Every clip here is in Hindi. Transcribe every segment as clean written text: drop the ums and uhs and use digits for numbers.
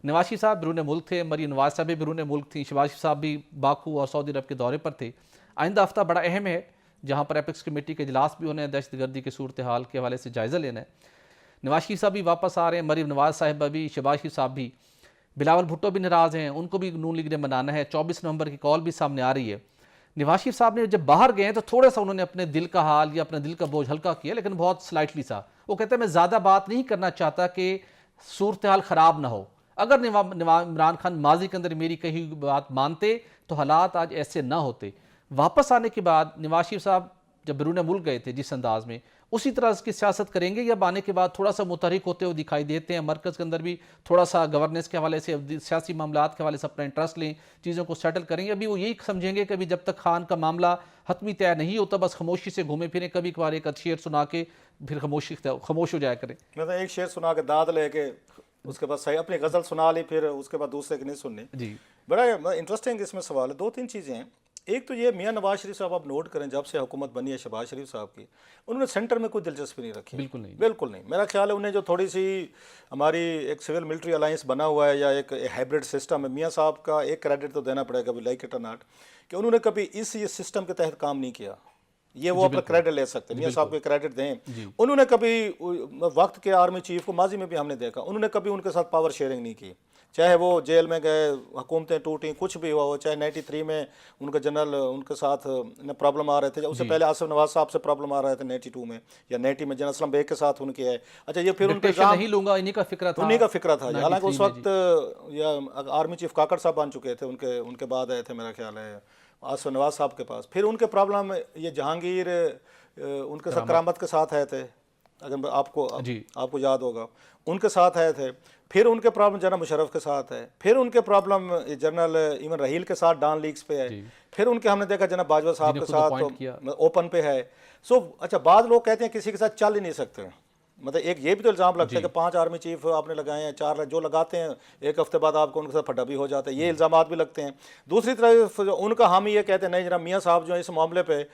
नवाज शरीफ साहब बिरून मुल्क थे, मरीम नवाज साहब भी बिरून मुल्क थी, शहबाज शरीफ साहब भी बाकू और सऊदी अरब के दौरे पर थे। आइंदा हफ्ता बड़ा अहम है, जहाँ पर एपिक्स कमेटी के इजलास भी होने हैं, दहशतगर्दी की सूरत हाल के हवाले से जायज़ा लेना है। नवाज शरीफ साहब भी वापस आ रहे हैं, मरीम नवाज साहिबा भी, शहबाज शरीफ साहब भी, बिलावल भुट्टो भी नाराज़ हैं, उनको भी नून लीग ने मनाना है। 24 नवंबर की कॉल भी सामने आ रही है। नवाज शरीफ साहब ने जब बाहर गए तो थोड़ा सा उन्होंने अपने दिल का हाल या अपने दिल का बोझ हल्का किया, लेकिन बहुत स्लाइटली सा। वो कहते हैं मैं ज़्यादा बात नहीं करना चाहता कि सूरत हाल ख़राब ना हो। अगर इमरान खान माजी के अंदर मेरी कही बात मानते तो हालात आज ऐसे ना होते। वापस आने के बाद नवाज शरीफ साहब जब बैरून मुल्क गए थे जिस अंदाज में, उसी तरह की सियासत करेंगे या आने के बाद थोड़ा सा मुतहरिक होते हुए दिखाई देते हैं? मरकज़ के अंदर भी थोड़ा सा गवर्नेंस के हवाले से, सियासी मामलात के हवाले से अपना इंटरेस्ट लें, चीज़ों को सेटल करेंगे? अभी वो यही समझेंगे कि अभी जब तक खान का मामला हतमी तय नहीं होता बस खामोशी से घूमे फिरें, कभी कभार एक शेर सुना के फिर खामोश हो जाया करें। मतलब एक शेर सुना के दाद लेके उसके बाद सही अपनी गज़ल सुना ली, फिर उसके बाद दूसरे की नहीं सुननी। जी, बड़ा इंटरेस्टिंग इसमें सवाल है। दो तीन चीज़ें हैं। एक तो ये मियाँ नवाज शरीफ साहब आप नोट करें, जब से हुकूमत बनी है शहबाज शरीफ साहब की, उन्होंने सेंटर में कोई दिलचस्पी नहीं रखी। बिल्कुल नहीं, बिल्कुल नहीं। मेरा ख्याल है उन्हें जो थोड़ी सी हमारी एक सिविल मिलिट्री अलायंस बना हुआ है या एक हाइब्रिड सिस्टम है, मियाँ साहब का एक क्रेडिट तो देना पड़ेगा, कभी लाइक इट और नॉट, कि उन्होंने कभी इस ये सिस्टम के तहत काम नहीं किया। ये वो अपना क्रेडिट ले सकते हैं, मियाँ साहब को क्रेडिट दें। उन्होंने कभी वक्त के आर्मी चीफ को माजी में भी हमने देखा, उन्होंने कभी उनके साथ पावर शेयरिंग नहीं की। चाहे वो जेल में गए, हुकूमतें टूटी, कुछ भी हुआ हो, चाहे 93 में उनके जनरल उनके साथ प्रॉब्लम आ रहे थे, उससे पहले आसिफ नवाज साहब से प्रॉब्लम आ रहे थे 92 में या 90 में जनरल असलम बेग के साथ उनके है। अच्छा, ये फिर उनके नहीं लूंगा, इन्हीं का फिक्र था, उन्हीं का फिक्र था। हालांकि उस वक्त या आर्मी चीफ काकड़ साहब बन चुके थे, उनके बाद आए थे मेरा ख्याल है आसिफ नवाज साहब के पास। फिर उनके प्रॉब्लम ये जहांगीर उनके साथ करामत के साथ आए थे, अगर आपको याद होगा, उनके साथ आए थे। फिर उनके प्रॉब्लम जनरल मुशर्रफ के साथ है। फिर उनके प्रॉब्लम जनरल इमन रहील के साथ डान लीग्स पे है। फिर उनके हमने देखा जनरल बाजवा साहब के साथ ओपन पे है। अच्छा, बाद लोग कहते हैं किसी के साथ चल ही नहीं सकते। मतलब एक ये भी तो इल्ज़ाम लगता है कि 5 आर्मी चीफ आपने लगाए हैं, 4 जो लगाते हैं, एक हफ्ते बाद आपको उनके साथ फटा भी हो जाता है। ये इल्ज़ाम भी लगते हैं। दूसरी तरफ उनका हम ये कहते हैं नहीं जनाब, मियाँ साहब जो है इस मामले पे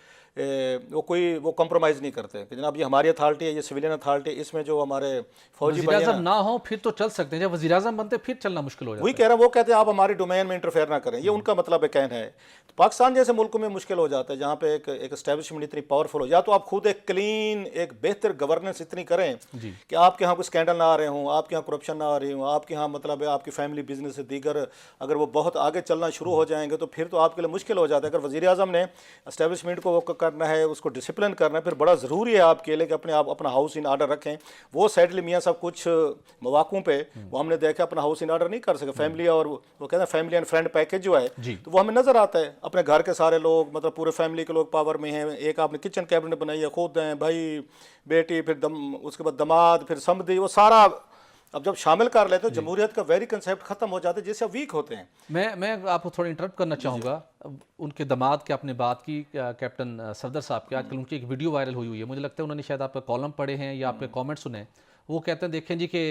वो कॉम्प्रोमाइज़ नहीं करते कि जनाब ये हमारी अथॉरिटी है, ये सिविलियन अथॉरिटी, इसमें जो हमारे फौजी वज़ीर-ए-आज़म ना हो फिर तो चल सकते हैं, जब वज़ीर-ए-आज़म बनते फिर चलना मुश्किल हो जाता है। वही कह रहा है, वो कहते हैं आप हमारी डोमेन में इंटरफेयर ना करें, ये उनका मतलब कहना है। तो पाकिस्तान जैसे मुल्क में मुश्किल हो जाता है जहाँ पे एक एस्टेब्लिशमेंट इतनी पावरफुल हो, या तो आप खुद एक क्लीन, एक बेहतर गवर्नेंस इतनी करें कि आपके यहाँ कोई स्कैंडल ना आ रहे हों, आपके यहाँ करप्शन ना आ रही हो, आपके यहाँ मतलब है आपकी फैमिली बिजनेस से दीगर अगर वो बहुत आगे चलना शुरू हो जाएंगे तो फिर तो आपके लिए मुश्किल हो जाता है। अगर वज़ीर-ए-आज़म ने एस्टेब्लिशमेंट को वो करना है, उसको डिसिप्लिन करना है, फिर बड़ा ज़रूरी है आपके लिए कि अपना हाउस इन ऑर्डर रखें। वो सैडली मियाँ साहब कुछ मौक़ों पे वो हमने देखा अपना हाउस इन ऑर्डर नहीं कर सके। फैमिली और वो कहते हैं फैमिली एंड फ्रेंड पैकेज जो है, तो वो हमें नज़र आता है। अपने घर के सारे लोग, मतलब पूरे फैमिली के लोग पावर में हैं। एक आपने किचन कैबिनेट बनाई है, खुद हैं भाई, बेटी, फिर उसके बाद दामाद, फिर समधी, वो सारा अब जब शामिल कर लेते हैं जमहूरियत का वेरी कंसेप्ट खत्म हो जाता है, जिससे वीक होते हैं। मैं आपको थोड़ा इंटरप्ट करना चाहूँगा। उनके दामाद की आपने बात की, कैप्टन सफदर साहब की, आजकल उनकी एक वीडियो वायरल हुई है। मुझे लगता है उन्होंने शायद आपके कॉलम पढ़े हैं या आपके कमेंट सुने। वो कहते हैं देखें जी कि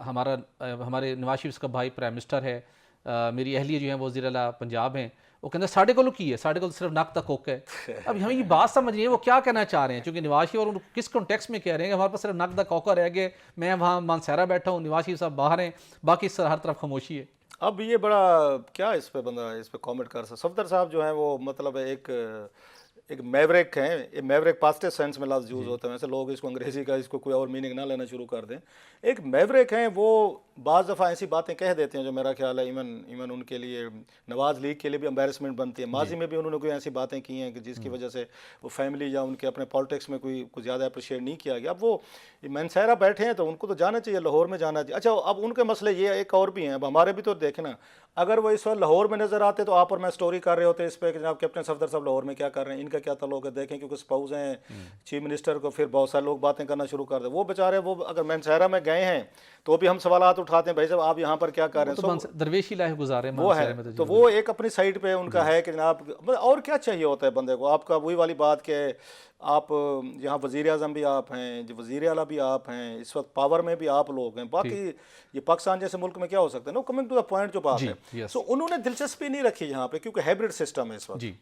हमारे नवाज शरीफ का भाई प्राइम मिनिस्टर है, मेरी अहलिया जो है वो वज़ीर आला पंजाब हैं। वो कहते हैं साढ़े को की है, साढ़े को सिर्फ नक तक होक है। अब हमें ये बात समझ नहीं है वो क्या कहना चाह रहे हैं, क्योंकि नवाज शरीफ और किस कॉन्टेक्स्ट में कह रहे हैं कि हमारे पास सिर्फ नक तक होका रह गया, मैं वहाँ मानसहरा बैठा हूँ, नवाज शरीफ साहब बाहर हैं, बाकी हर तरफ खामोशी है। अब ये बड़ा क्या इस पे बंदा इस पे कमेंट कर सकता। सफदर साहब जो हैं वो मतलब एक मैवरिक हैं। ये मैवरिक पॉजिटिव सेंस में लफ्ज़ यूज़ होता है, वैसे लोग इसको अंग्रेज़ी का इसको कोई और मीनिंग ना लेना शुरू कर दें। एक मैवरिक हैं, वो बाज़ दफ़ा ऐसी बातें कह देते हैं जो मेरा ख्याल है इवन उनके लिए, नवाज लीग के लिए भी एम्बेरसमेंट बनती है। माजी में भी उन्होंने कोई ऐसी बातें की हैं कि जिसकी वजह से वो फैमिली या उनके अपने पॉलिटिक्स में कोई कुछ ज़्यादा अप्रिशिएट नहीं किया गया। अब वो मनसहरा बैठे हैं तो उनको तो जाना चाहिए, लाहौर में जाना चाहिए। अच्छा, अब उनके मसले ये एक और भी हैं। अब हमारे भी तो देखना, अगर वो इस वक्त लाहौर में नज़र आते तो आप और मैं स्टोरी कर रहे होते इस पर कि जनाब कैप्टन सफदर साहब लाहौर में क्या कर रहे हैं, इनका क्या ताल्लुक है, देखें क्योंकि स्पाउस हैं चीफ मिनिस्टर को, फिर बहुत सारे लोग बातें करना शुरू कर दे। वो बेचारे वो अगर मनसहरा में गए हैं तो भी हम सवालात उठाते हैं, भाई साहब आप यहाँ पर क्या कर रहे हैं, दरवेशी लाइफ गुजारे वो है। तो वो एक अपनी साइड पे उनका है कि जनाब और क्या चाहिए होता है बंदे को। आपका वही वाली बात कि आप यहाँ वज़ीर-ए-आज़म भी आप हैं, जो वज़ीर आला भी आप हैं, इस वक्त पावर में भी आप लोग हैं। बाकी ये पाकिस्तान जैसे मुल्क में क्या हो सकता है ना, कमिंग टू द पॉइंट जो बात है। सो उन्होंने दिलचस्पी नहीं रखी यहाँ पे, क्योंकि हाइब्रिड सिस्टम है इस वक्त।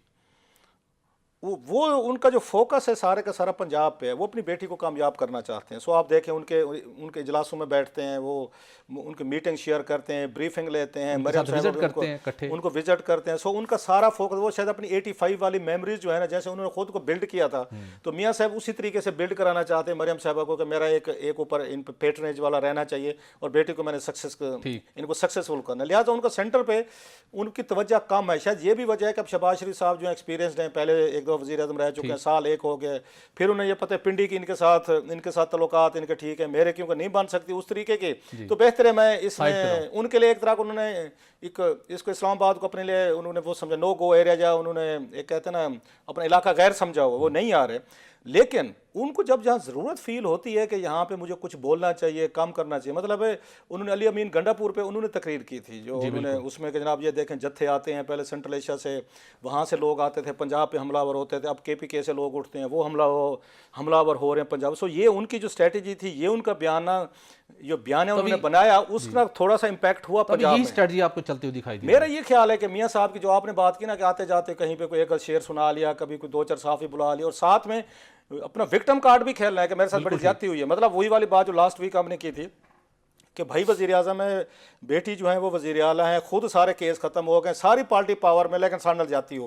वो उनका जो फोकस है सारे का सारा पंजाब पे है। वो अपनी बेटी को कामयाब करना चाहते हैं। सो आप देखें उनके इजलासों में बैठते हैं, वो उनकी मीटिंग शेयर करते हैं, ब्रीफिंग लेते हैं, मरियम साहब उनको विजिट करते हैं। सो उनका सारा फोकस, वो शायद अपनी 85 वाली मेमोरीज जो है ना, जैसे उन्होंने खुद को बिल्ड किया था, तो मियाँ साहब उसी तरीके से बिल्ड कराना चाहते हैं मरियम साहब को कि मेरा एक ऊपर इन पे पेट्रनेज वाला रहना चाहिए और बेटी को मैंने इनको सक्सेसफुल करना। लिहाजा उनका सेंटर पे उनकी तवज्जो कम है। शायद ये भी वजह है कि अब शहबाज शरीफ साहब जो एक्सपीरियंसड हैं, पहले एक दो वज़ीर आज़म रह चुके हैं, साल एक हो गए, फिर उन्हें ये पता है पिंडी की इनके साथ तल्लुकात इनके ठीक है, मेरे क्योंकि नहीं बन सकती उस तरीके के, तो बेहतर है मैं इसमें उनके लिए एक तरह का उन्होंने इसको इस्लामाबाद को अपने लिए उन्होंने वो समझा नो गो एरिया, या उन्होंने एक कहते हैं ना अपना इलाका गैर समझा हुआ, वो नहीं आ रहे। लेकिन उनको जब जहाँ ज़रूरत फील होती है कि यहाँ पे मुझे कुछ बोलना चाहिए, काम करना चाहिए, मतलब है उन्होंने अली अमीन गंडापुर पे उन्होंने तकरीर की थी, जो उन्होंने उसमें कि जनाब ये देखें जत्थे आते हैं, पहले सेंट्रल एशिया से वहाँ से लोग आते थे, पंजाब पे हमलावर होते थे, अब KPK से लोग उठते हैं, वो हमलावर हो रहे हैं पंजाब। सो ये उनकी जो स्ट्रेटजी थी, ये उनका बयान है उन्होंने बनाया, उसका थोड़ा सा इम्पैक्ट हुआ पंजाब में। स्ट्रेटजी आपको चलती हुई दिखाई दी? मेरा ये ख्याल है कि मियाँ साहब की जो आपने बात की ना कि आते जाते कहीं पे कोई एक शेर सुना लिया, कभी कोई दो चार साफी बुला लिया, और साथ में अपना विक्टिम कार्ड भी खेलना है कि मेरे साथ बड़ी ज्यादती हुई है। मतलब वही वाली बात जो लास्ट वीक हमने की थी कि भाई वज़ीर आज़म है, बेटी जो है वो वज़ीर आला है, खुद सारे केस खत्म हो गए, सारी पार्टी पावर में, लेकिन साढ़े ज्यादती हो